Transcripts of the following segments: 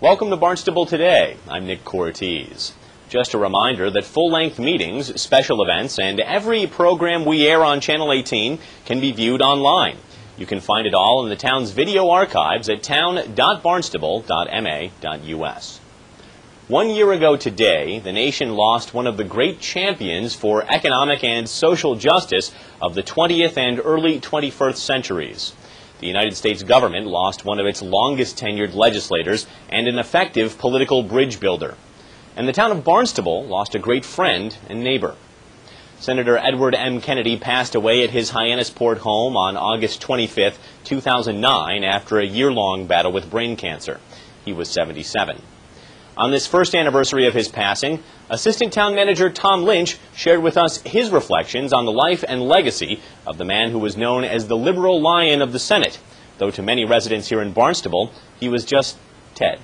Welcome to Barnstable Today. I'm Nick Cortez. Just a reminder that full-length meetings, special events, and every program we air on Channel 18 can be viewed online. You can find it all in the town's video archives at town.barnstable.ma.us. 1 year ago today, the nation lost one of the great champions for economic and social justice of the 20th and early 21st centuries. The United States government lost one of its longest tenured legislators and an effective political bridge builder. And the town of Barnstable lost a great friend and neighbor. Senator Edward M. Kennedy passed away at his Hyannisport home on August 25, 2009, after a year-long battle with brain cancer. He was 77. On this first anniversary of his passing, Assistant Town Manager Tom Lynch shared with us his reflections on the life and legacy of the man who was known as the liberal lion of the Senate, though to many residents here in Barnstable, he was just Ted.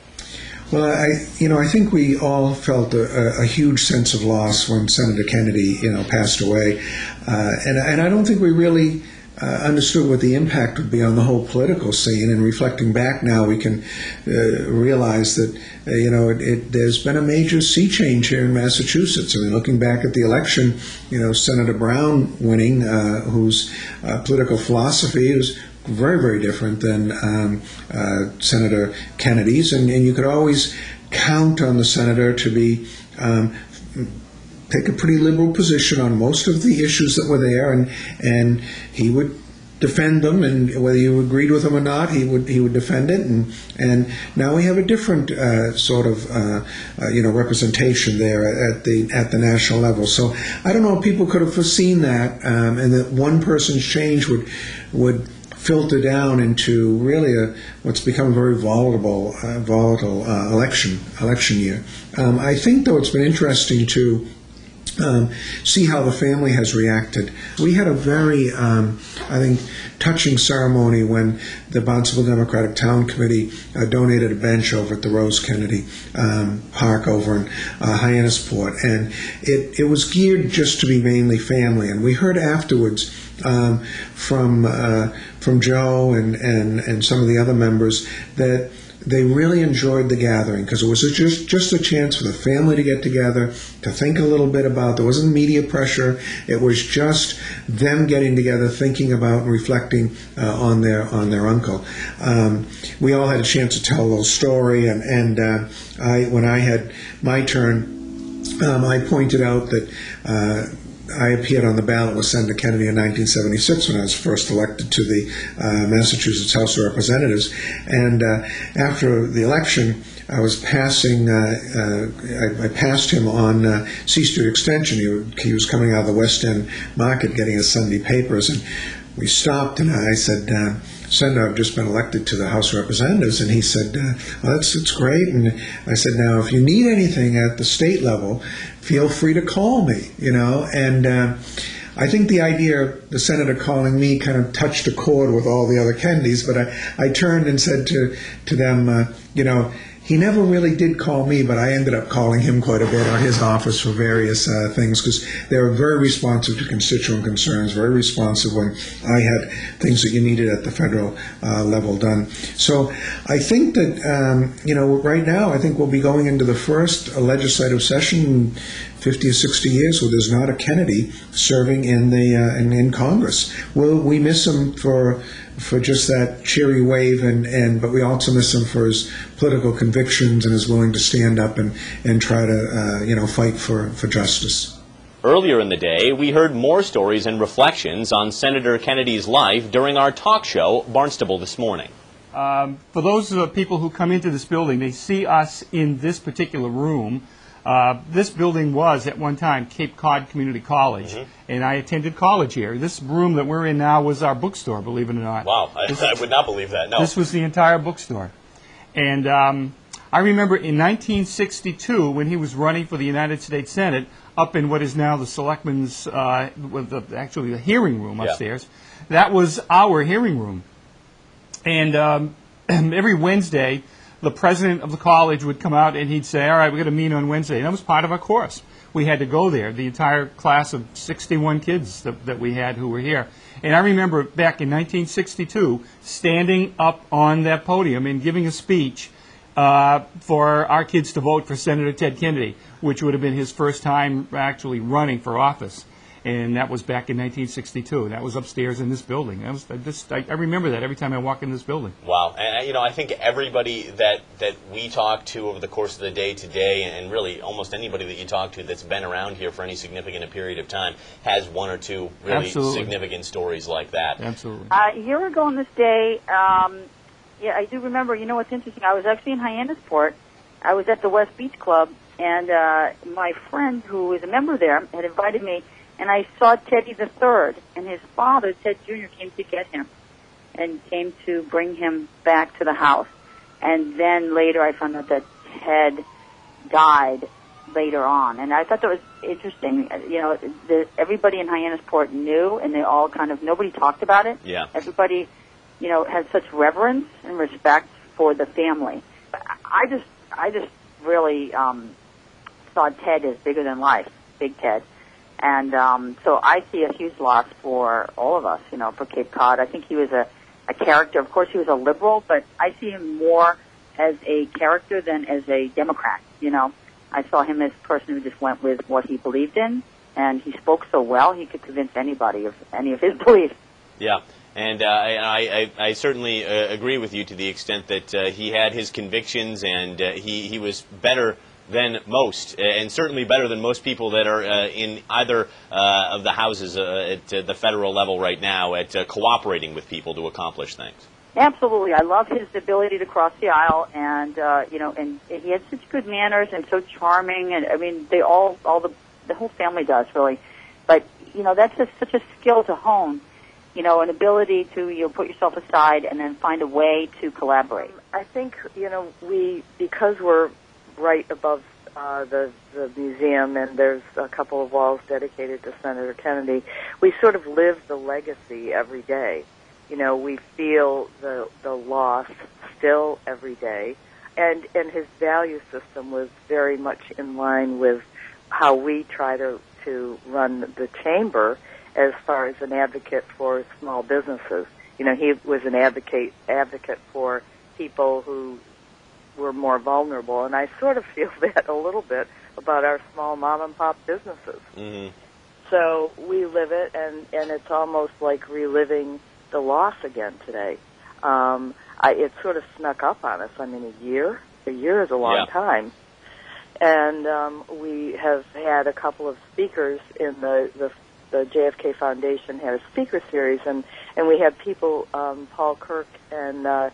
Well, I think we all felt a huge sense of loss when Senator Kennedy, passed away, and I don't think we really understood what the impact would be on the whole political scene. And reflecting back now, we can realize that there's been a major sea change here in Massachusetts. I mean, looking back at the election, Senator Brown winning, whose political philosophy is very, very different than Senator Kennedy's, and you could always count on the senator to be take a pretty liberal position on most of the issues that were there, and he would defend them, and whether you agreed with him or not, he would defend it. And now we have a different sort of representation there at the national level. So I don't know if people could have foreseen that, and that one person's change would filter down into really what's become a very volatile election year. I think, though, it's been interesting to see how the family has reacted. We had a very, touching ceremony when the Barnstable Democratic Town Committee donated a bench over at the Rose Kennedy Park over in Hyannisport, and it was geared just to be mainly family. And we heard afterwards from Joe and some of the other members that they really enjoyed the gathering because it was just a chance for the family to get together, to think a little bit about. There wasn't media pressure. It was just them getting together, thinking about and reflecting on their uncle. We all had a chance to tell a little story, and when I had my turn, I pointed out that I appeared on the ballot with Senator Kennedy in 1976 when I was first elected to the Massachusetts House of Representatives. And after the election, I was passing. I passed him on C Street Extension. He was coming out of the West End Market getting his Sunday papers, and we stopped. And I said, "Senator, I've just been elected to the House of Representatives." And he said, "Well, that's great." And I said, "Now, if you need anything at the state level, feel free to call me." And I think the idea of the senator calling me kind of touched a chord with all the other Kennedys. But I turned and said to them, he never really did call me, but I ended up calling him quite a bit, or his office, for various things, because they were very responsive to constituent concerns, very responsive when I had things that you needed at the federal level done. So I think that, right now, I think we'll be going into the first legislative session in 50 or 60 years where there's not a Kennedy serving in Congress. We miss him for just that cheery wave, but we also miss him for his political convictions and his willing to stand up and try to fight for justice. Earlier in the day, we heard more stories and reflections on Senator Kennedy's life during our talk show, Barnstable This Morning. For those people who come into this building, they see us in this particular room. This building was, at one time, Cape Cod Community College, and I attended college here. This room that we're in now was our bookstore, believe it or not. Wow, I would not believe that, no. This was the entire bookstore. And I remember in 1962, when he was running for the United States Senate, up in what is now the Selectmen's, actually the hearing room upstairs, that was our hearing room. And every Wednesday, the president of the college would come out and he'd say, "All right, we're going to meet on Wednesday." And that was part of our course. We had to go there, the entire class of 61 kids that we had who were here. And I remember back in 1962 standing up on that podium and giving a speech for our kids to vote for Senator Ted Kennedy, which would have been his first time actually running for office. And that was back in 1962. That was upstairs in this building. I remember that every time I walk in this building. Wow. And, I think everybody that we talk to over the course of the day today, and really almost anybody that you talk to that's been around here for any significant period of time, has one or two really significant stories like that. Absolutely. A year ago on this day, yeah, I do remember. You know what's interesting? I was actually in Hyannisport. I was at the West Beach Club, and my friend, who was a member there, had invited me. And I saw Teddy the Third, and his father, Ted Jr., came to get him and came to bring him back to the house. And then later I found out that Ted died later on. And I thought that was interesting. Everybody in Hyannisport knew, and they all nobody talked about it. Yeah. Everybody, had such reverence and respect for the family. I just really saw Ted as bigger than life, Big Ted. And so I see a huge loss for all of us, for Cape Cod. I think he was a character. Of course, he was a liberal, but I see him more as a character than as a Democrat, I saw him as a person who just went with what he believed in, and he spoke so well, he could convince anybody of any of his beliefs. Yeah. And I certainly agree with you to the extent that he had his convictions, and he was better than most, and certainly better than most people that are in either of the houses at the federal level right now at cooperating with people to accomplish things. Absolutely. I love his ability to cross the aisle, and, and he had such good manners and so charming, and, I mean, the whole family does, really. But, that's just such a skill to hone, an ability to, put yourself aside and then find a way to collaborate. I think, because we're right above the museum, and there's a couple of walls dedicated to Senator Kennedy, we sort of live the legacy every day. We feel the loss still every day, and his value system was very much in line with how we try to run the chamber as far as an advocate for small businesses. He was an advocate for people who were more vulnerable, and I sort of feel that a little bit about our small mom-and-pop businesses. Mm-hmm. So we live it, and it's almost like reliving the loss again today. It sort of snuck up on us. I mean, a year is a long time. And we have had a couple of speakers in the JFK Foundation had a speaker series, and we had people, Paul Kirk and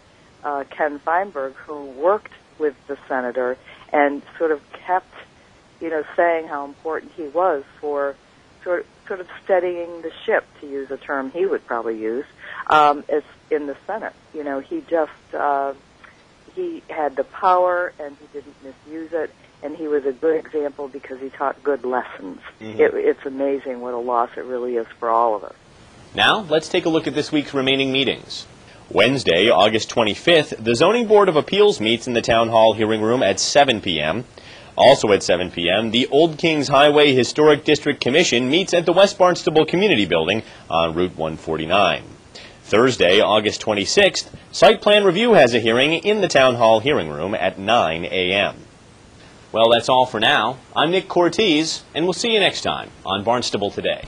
Ken Feinberg, who worked with the senator and sort of kept, saying how important he was for sort of steadying the ship, to use a term he would probably use, as in the Senate. He just, he had the power and he didn't misuse it, and he was a good example because he taught good lessons. Mm-hmm. It's amazing what a loss it really is for all of us. Now, let's take a look at this week's remaining meetings. Wednesday, August 25th, the Zoning Board of Appeals meets in the Town Hall hearing room at 7 p.m. Also at 7 p.m., the Old Kings Highway Historic District Commission meets at the West Barnstable Community Building on Route 149. Thursday, August 26th, Site Plan Review has a hearing in the Town Hall hearing room at 9 a.m. Well, that's all for now. I'm Nick Cortez, and we'll see you next time on Barnstable Today.